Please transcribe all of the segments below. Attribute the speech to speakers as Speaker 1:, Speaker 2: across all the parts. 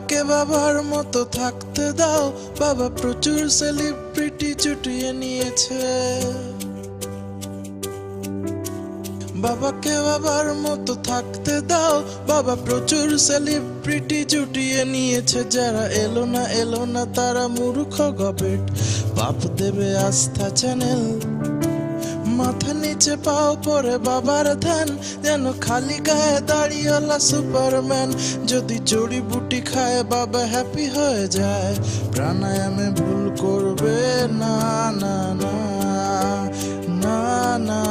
Speaker 1: বাবাকে বাবার মতো থাকতে দাও। বাবা প্রচুর সেলিব্রিটি জুটিয়ে নিয়েছে। বাবাকে বাবার মতো থাকতে দাও। বাবা প্রচুর সেলিব্রিটি জুটিয়ে নিয়েছে। যারা এলো না তারা মূর্খ গবেট। বাপ দেবে আস্থা চ্যানেল, মাথা নিচে পাও পরে বাবার ধ্যান। যেন খালি গায়ে দাড়িওয়ালা সুপারম্যান। যদি জড়িবুটি খায় বাবা হ্যাপি হয়ে যায়। প্রাণায়ামে ভুল করবে না না না না না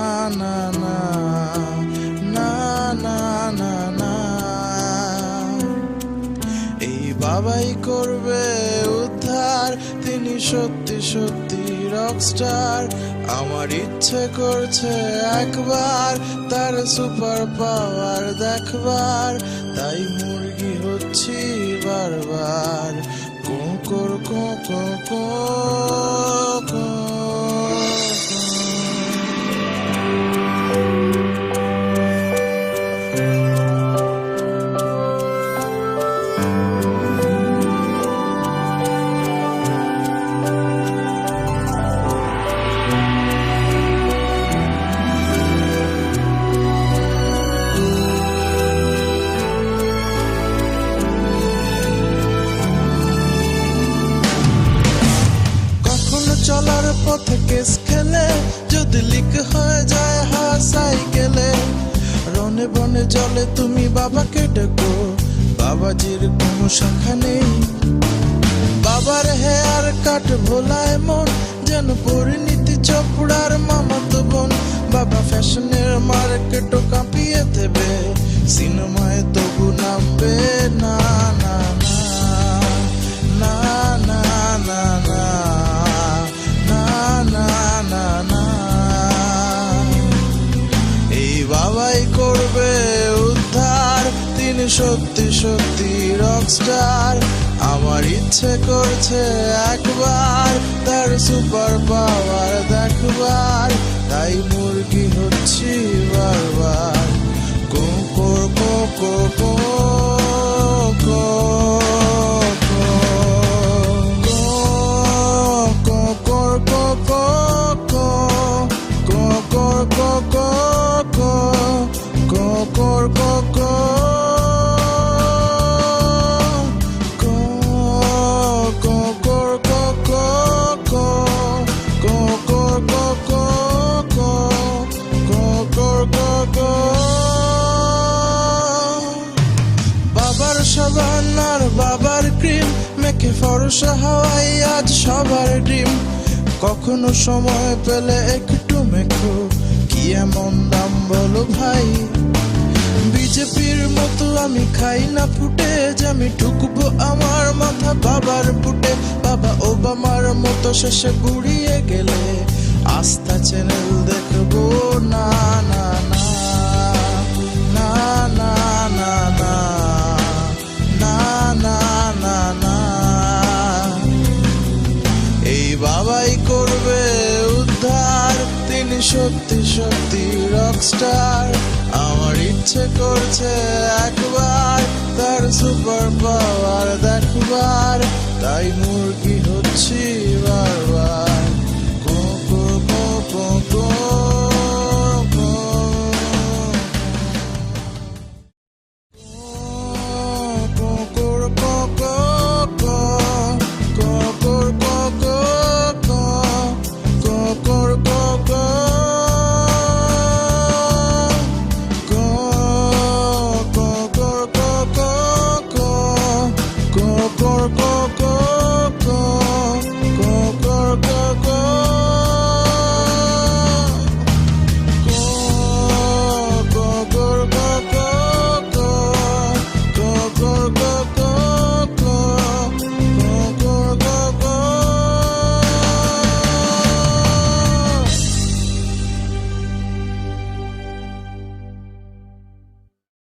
Speaker 1: না না না না না না। এই বাবাই করবে উদ্ধার। তিনি সত্যি সত্যি রকস্টার। আমার ইচ্ছে করছে একবার তার সুপার পাওয়ার দেখবার। তাই মুরগি হচ্ছি বারবার। কোকর কোকো কোকো। চলার পথে কেস খেলে যদি লিক হয়ে যায় সাইকেলে। রনে বনে জলে তুমি বাবাকে ডেকো। বাবাজির কোনো শাখা নেই। বাবার হেয়ার কাট ভোলায় মন। যেন পরিণীতি চোপড়ার মামাতো বোন। বাবা ফ্যাশনের মার্কেটও কাঁপিয়ে দেবে। সিনেমায় তবু নামবে না না না না না না না। এই বাবাই করবে উদ্ধার। তিনি সত্যি সত্যি রকস্টার। আমার ইচ্ছে করছে একবার তার সুপার পাওয়ার দেখবার। তাই মুরগি হচ্ছি বারবার। কোকর কোকো কোকো। বাবার সাবান আর বাবার ক্রিম মেখে ফরসা হওয়াই আজ সবার ড্রিম। কখনো সময় পেলে একটু মেখো। কি এমন দাম বলো ভাই। বিজেপির মতো আমি খাই না ফুটেজ। আমি ঢুকবো আমার মাথা বাবার বুটে। বাবা ওবামার মতো শেষে বুড়িয়ে গেলে আস্থা চ্যানেল দেখবো না না না না না না না না না না না। এই বাবাই করবে উদ্ধার। তিনি সত্যি সত্যি রকস্টার। আমার ইচ্ছে করছে একবার তার সুপার পাওয়ার দেখবার। তাই মুরগি হচ্ছি বারবার।